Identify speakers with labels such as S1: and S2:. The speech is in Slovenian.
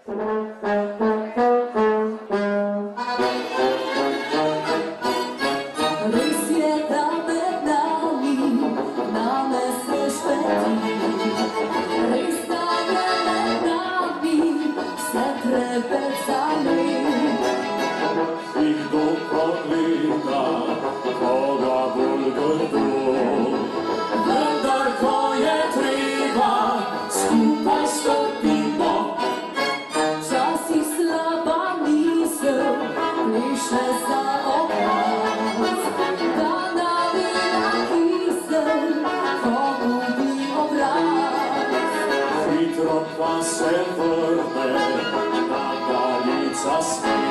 S1: Res je, da med nami name se špeti. Res, da je med nami vse trepetami.
S2: Si kdo pogleda, koga bolj grdo. Vendar, ko je treba, skupaj stopimo.
S1: Včasih slaba misel pleše za obraz, da navija kisel, komu bi obraz.
S2: Hitro pa se vrne, na daljica spet.